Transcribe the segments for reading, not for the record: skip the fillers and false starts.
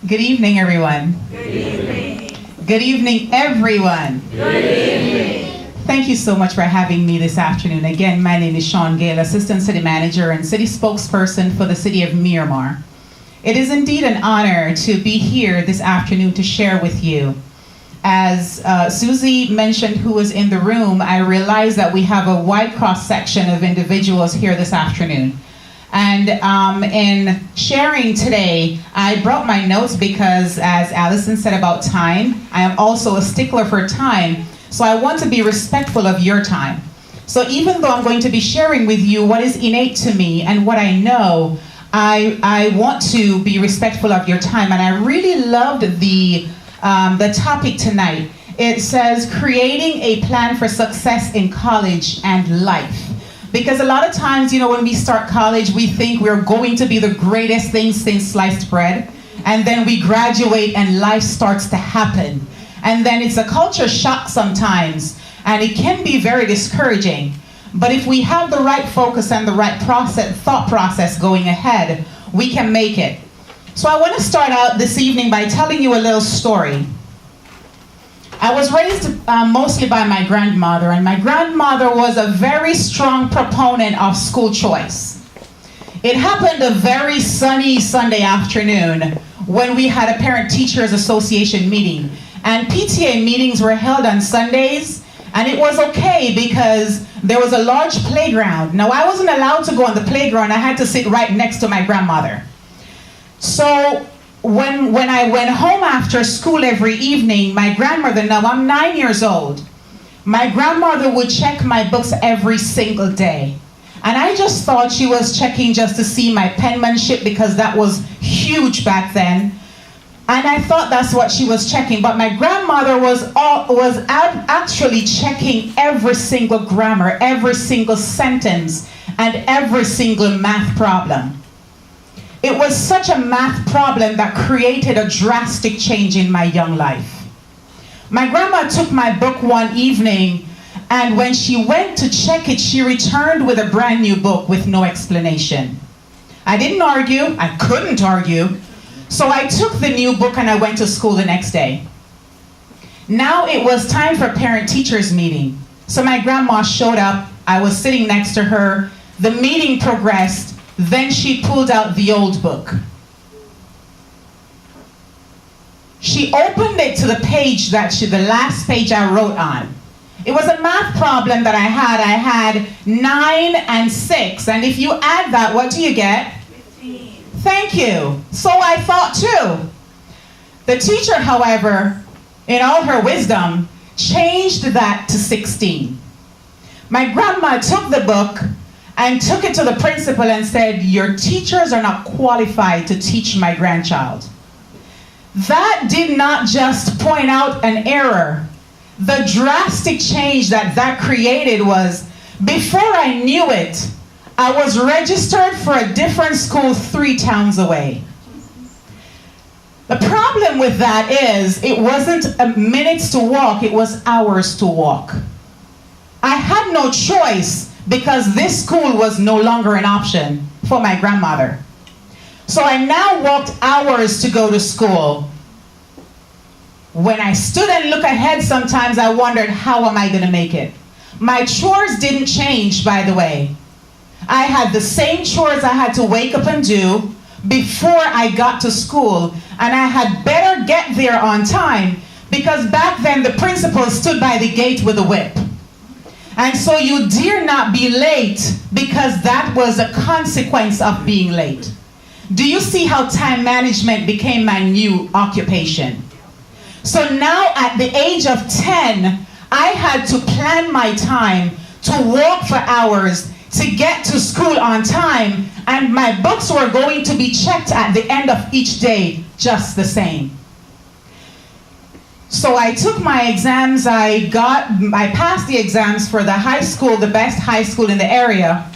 Good evening, everyone. Good evening. Good evening, everyone. Good evening. Thank you so much for having me this afternoon. Again, my name is Shaun Gayle, Assistant City Manager and City Spokesperson for the City of Miramar. It is indeed an honor to be here this afternoon to share with you. As Susie mentioned, who was in the room, I realize that we have a wide cross-section of individuals here this afternoon. And in sharing today, I brought my notes because, as Allison said about time, I am also a stickler for time, so I want to be respectful of your time. So even though I'm going to be sharing with you what is innate to me and what I know, I want to be respectful of your time. And I really loved the topic tonight. It says, creating a plan for success in college and life. Because a lot of times, you know, when we start college, we think we're going to be the greatest thing since sliced bread. And then we graduate and life starts to happen. And then it's a culture shock sometimes. And it can be very discouraging. But if we have the right focus and the right thought process going ahead, we can make it. So I want to start out this evening by telling you a little story. I was raised mostly by my grandmother, and my grandmother was a very strong proponent of school choice. It happened a very sunny Sunday afternoon when we had a Parent-Teachers Association meeting. And PTA meetings were held on Sundays, and it was okay because there was a large playground. Now, I wasn't allowed to go on the playground. I had to sit right next to my grandmother. So when I went home after school every evening, my grandmother, now I'm 9 years old, my grandmother would check my books every single day. And I just thought she was checking just to see my penmanship because that was huge back then. And I thought that's what she was checking. But my grandmother was actually checking every single grammar, every single sentence, and every single math problem. It was such a math problem that created a drastic change in my young life. My grandma took my book one evening, and when she went to check it, she returned with a brand new book with no explanation. I didn't argue. I couldn't argue. So I took the new book and I went to school the next day. Now it was time for parent-teachers meeting. So my grandma showed up. I was sitting next to her. The meeting progressed. Then she pulled out the old book. She opened it to the page the last page I wrote on. It was a math problem that I had. I had 9 and 6. And if you add that, what do you get? 15. Thank you. So I thought too. The teacher, however, in all her wisdom, changed that to 16. My grandma took the book and took it to the principal and said, your teachers are not qualified to teach my grandchild. That did not just point out an error. The drastic change that created was, before I knew it, I was registered for a different school 3 towns away. The problem with that is, it wasn't minutes to walk, it was hours to walk. I had no choice, because this school was no longer an option for my grandmother. So I now walked hours to go to school. When I stood and looked ahead, sometimes I wondered, how am I going to make it? My chores didn't change, by the way. I had the same chores I had to wake up and do before I got to school, and I had better get there on time, because back then the principal stood by the gate with a whip. And so you dare not be late, because that was a consequence of being late. Do you see how time management became my new occupation? So now at the age of 10, I had to plan my time to walk for hours to get to school on time, and my books were going to be checked at the end of each day just the same. So I took my exams. I passed the exams for the high school, the best high school in the area.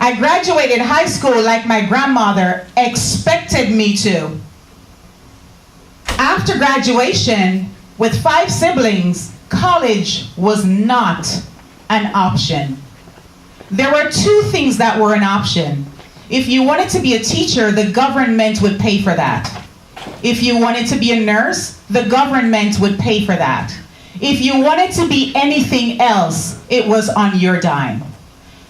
I graduated high school like my grandmother expected me to. After graduation, with 5 siblings, college was not an option. There were 2 things that were an option. If you wanted to be a teacher, the government would pay for that. If you wanted to be a nurse, the government would pay for that. If you wanted to be anything else, it was on your dime.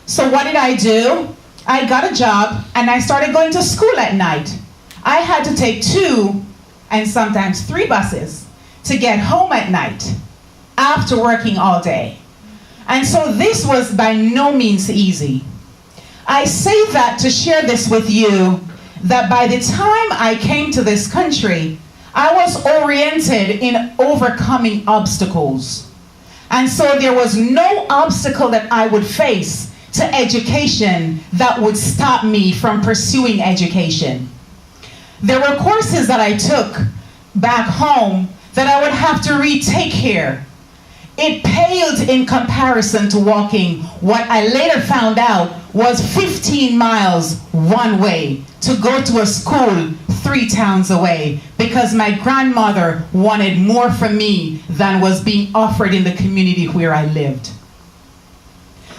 So what did I do? I got a job and I started going to school at night. I had to take 2 and sometimes 3 buses to get home at night after working all day. And so this was by no means easy. I say that to share this with you, that by the time I came to this country, I was oriented in overcoming obstacles. And so there was no obstacle that I would face to education that would stop me from pursuing education. There were courses that I took back home that I would have to retake here. It paled in comparison to walking what I later found out was 15 miles one way to go to a school 3 towns away, because my grandmother wanted more from me than was being offered in the community where I lived.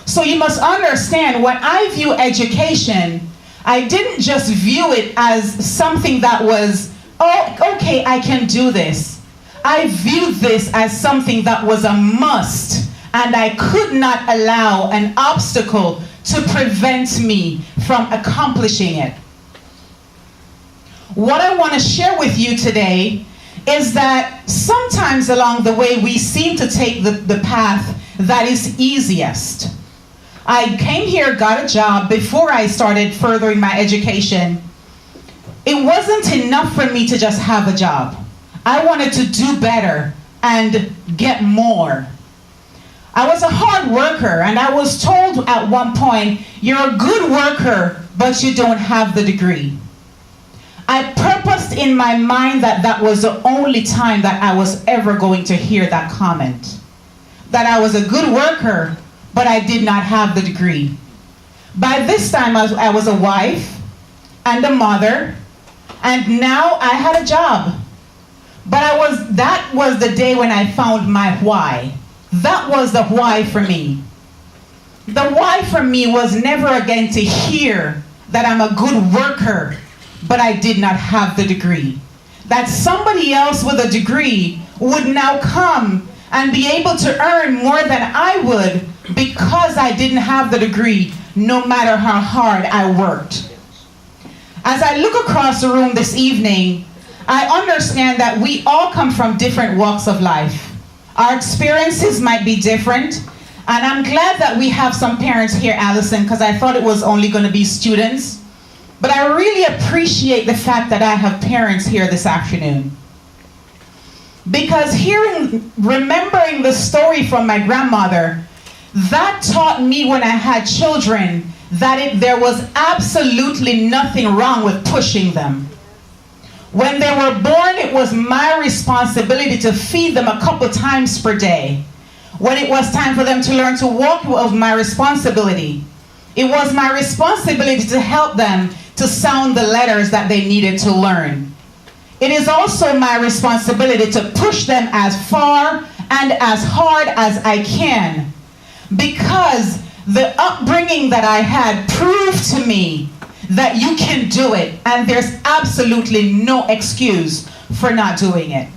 So you must understand, when I view education, I didn't just view it as something that was, oh, okay, I can do this. I viewed this as something that was a must, and I could not allow an obstacle to prevent me from accomplishing it. What I want to share with you today is that sometimes along the way we seem to take the path that is easiest. I came here, got a job before I started furthering my education. It wasn't enough for me to just have a job. I wanted to do better and get more. I was a hard worker, and I was told at one point, you're a good worker, but you don't have the degree. I purposed in my mind that that was the only time that I was ever going to hear that comment. That I was a good worker, but I did not have the degree. By this time, I was a wife and a mother, and now I had a job. But that was the day when I found my why. That was the why for me. The why for me was never again to hear that I'm a good worker, but I did not have the degree. That somebody else with a degree would now come and be able to earn more than I would because I didn't have the degree, no matter how hard I worked. As I look across the room this evening, I understand that we all come from different walks of life. Our experiences might be different, and I'm glad that we have some parents here, Allison, because I thought it was only going to be students. But I really appreciate the fact that I have parents here this afternoon. Because remembering the story from my grandmother, that taught me when I had children that there was absolutely nothing wrong with pushing them. When they were born, it was my responsibility to feed them a couple times per day. When it was time for them to learn to walk, it was my responsibility. It was my responsibility to help them to sound the letters that they needed to learn. It is also my responsibility to push them as far and as hard as I can, because the upbringing that I had proved to me that you can do it, and there's absolutely no excuse for not doing it.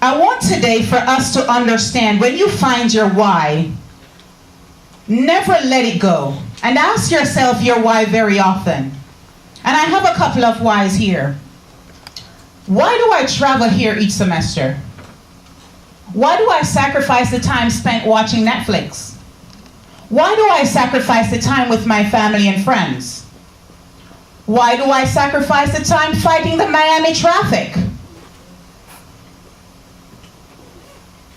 I want today for us to understand, when you find your why, never let it go. And ask yourself your why very often. And I have a couple of whys here. Why do I travel here each semester? Why do I sacrifice the time spent watching Netflix? Why do I sacrifice the time with my family and friends? Why do I sacrifice the time fighting the Miami traffic?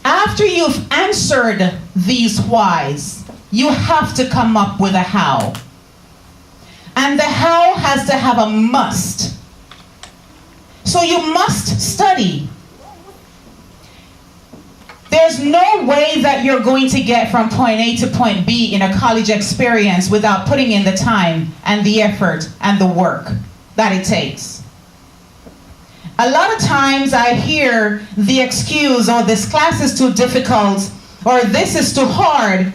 After you've answered these whys, you have to come up with a how. And the how has to have a must. So you must study. There's no way that you're going to get from point A to point B in a college experience without putting in the time and the effort and the work that it takes. A lot of times I hear the excuse, oh, this class is too difficult, or this is too hard.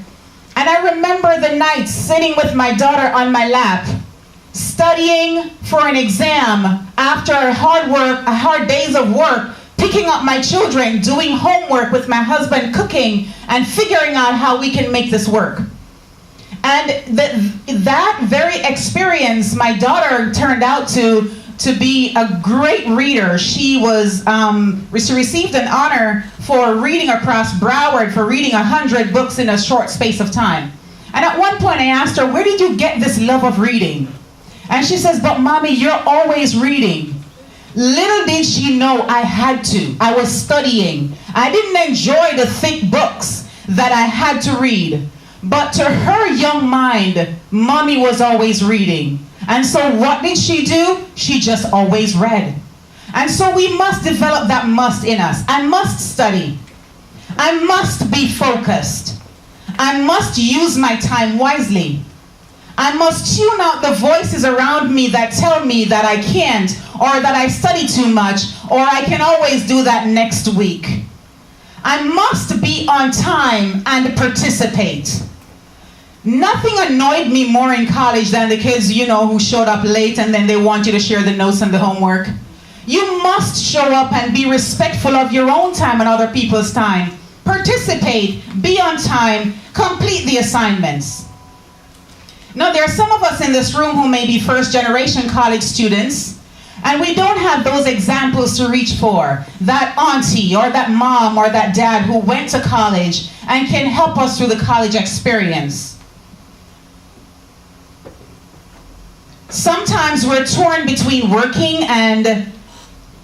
And I remember the nights sitting with my daughter on my lap, studying for an exam after hard days of work, picking up my children, doing homework with my husband, cooking, and figuring out how we can make this work. And that very experience, my daughter turned out to be a great reader. She received an honor for reading across Broward, for reading 100 books in a short space of time. And at one point I asked her, where did you get this love of reading? And she says, but mommy, you're always reading. Little did she know I had to. I was studying. I didn't enjoy the thick books that I had to read. But to her young mind, mommy was always reading. And so what did she do? She just always read. And so we must develop that must in us. I must study. I must be focused. I must use my time wisely. I must tune out the voices around me that tell me that I can't, or that I study too much, or I can always do that next week. I must be on time and participate. Nothing annoyed me more in college than the kids, who showed up late and then they want you to share the notes and the homework. You must show up and be respectful of your own time and other people's time. Participate, be on time, complete the assignments. Now, there are some of us in this room who may be first-generation college students, and we don't have those examples to reach for. That auntie or that mom or that dad who went to college and can help us through the college experience. Sometimes we're torn between working and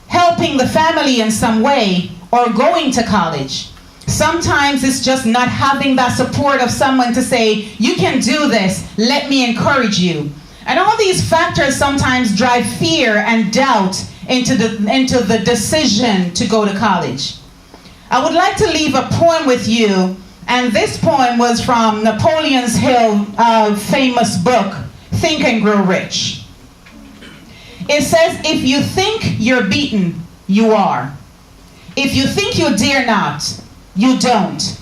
helping the family in some way or going to college. Sometimes it's just not having that support of someone to say, you can do this, let me encourage you. And all these factors sometimes drive fear and doubt into the decision to go to college. I would like to leave a poem with you, and this poem was from Napoleon Hill's famous book, Think and Grow Rich. It says, if you think you're beaten, you are. If you think you dare not, you don't.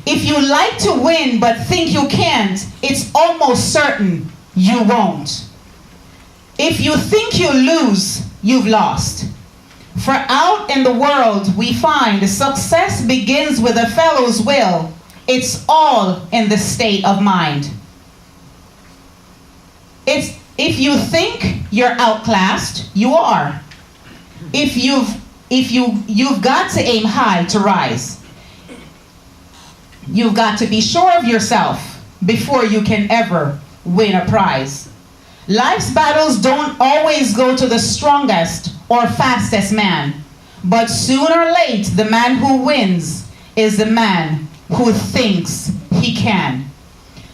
If you like to win but think you can't, it's almost certain you won't. If you think you lose, you've lost. For out in the world we find success begins with a fellow's will. It's all in the state of mind. If you think you're outclassed, you are. If you've got to aim high to rise. You've got to be sure of yourself before you can ever win a prize. Life's battles don't always go to the strongest or fastest man, but sooner or late, the man who wins is the man who thinks he can.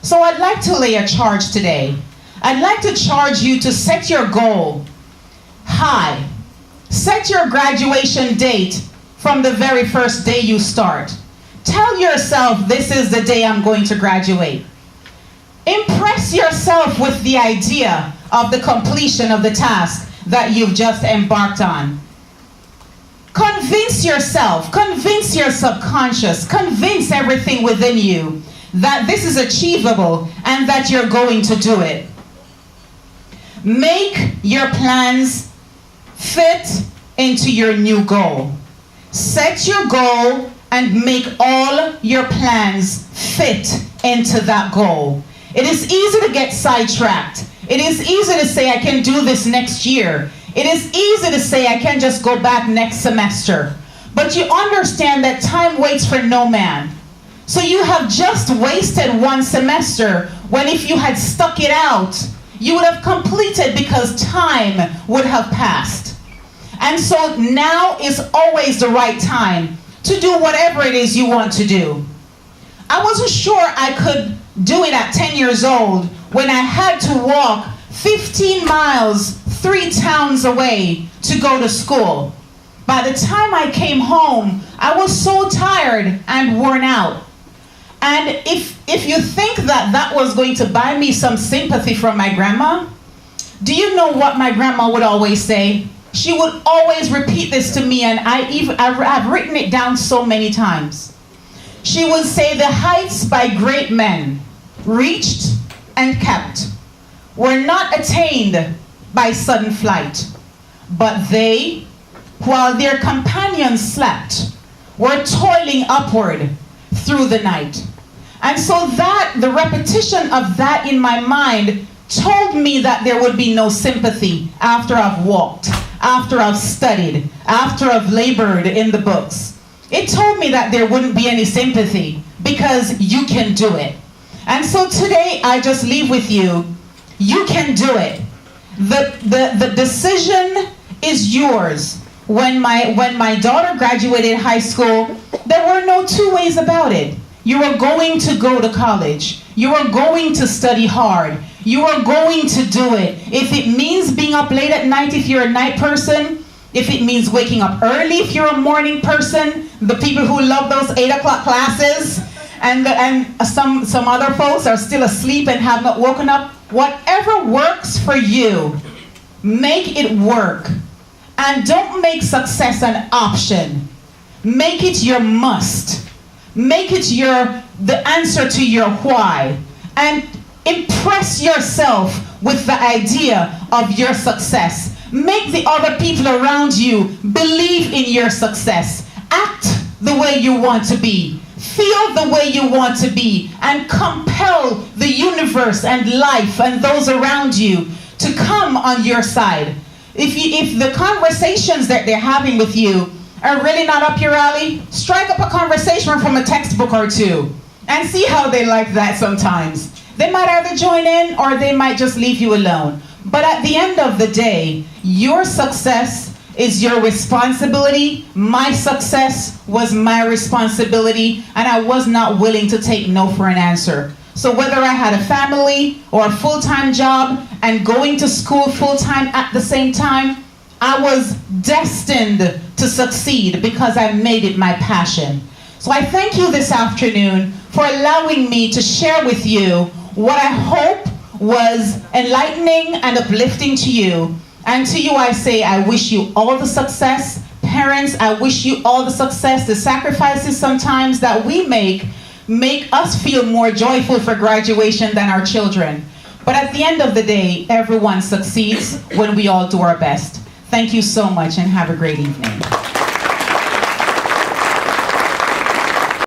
So I'd like to lay a charge today. I'd like to charge you to set your goal high. Set your graduation date from the very first day you start. Tell yourself, this is the day I'm going to graduate. Impress yourself with the idea of the completion of the task that you've just embarked on. Convince yourself, convince your subconscious, convince everything within you that this is achievable and that you're going to do it. Make your plans fit into your new goal. Set your goal and make all your plans fit into that goal. It is easy to get sidetracked. It is easy to say, I can do this next year. It is easy to say, I can just go back next semester. But you understand that time waits for no man. So you have just wasted one semester when if you had stuck it out, you would have completed because time would have passed. And so now is always the right time to do whatever it is you want to do. I wasn't sure I could do it at 10 years old when I had to walk 15 miles, 3 towns away to go to school. By the time I came home, I was so tired and worn out. And if you think that that was going to buy me some sympathy from my grandma, do you know what my grandma would always say? She would always repeat this to me, and I've written it down so many times. She would say, the heights by great men, reached and kept, were not attained by sudden flight, but they, while their companions slept, were toiling upward through the night. And so that, the repetition of that in my mind told me that there would be no sympathy after I've walked, after I've studied, after I've labored in the books. It told me that there wouldn't be any sympathy because you can do it. And so today I just leave with you, you can do it. The decision is yours. When my daughter graduated high school, there were no two ways about it. You are going to go to college. You are going to study hard. You are going to do it. If it means being up late at night if you're a night person, if it means waking up early if you're a morning person, the people who love those 8 o'clock classes, and some other folks are still asleep and have not woken up, whatever works for you, make it work. And don't make success an option. Make it your must. Make it the answer to your why. And impress yourself with the idea of your success. Make the other people around you believe in your success. Act the way you want to be. Feel the way you want to be. And compel the universe and life and those around you to come on your side. If the conversations that they're having with you are really not up your alley, strike up a conversation from a textbook or two and see how they like that sometimes. They might either join in or they might just leave you alone. But at the end of the day, your success is your responsibility. My success was my responsibility, and I was not willing to take no for an answer. So whether I had a family or a full-time job and going to school full-time at the same time, I was destined to succeed because I made it my passion. So I thank you this afternoon for allowing me to share with you what I hope was enlightening and uplifting to you. And to you I say, I wish you all the success. Parents, I wish you all the success. The sacrifices sometimes that we make us feel more joyful for graduation than our children. But at the end of the day, everyone succeeds when we all do our best. Thank you so much and have a great evening.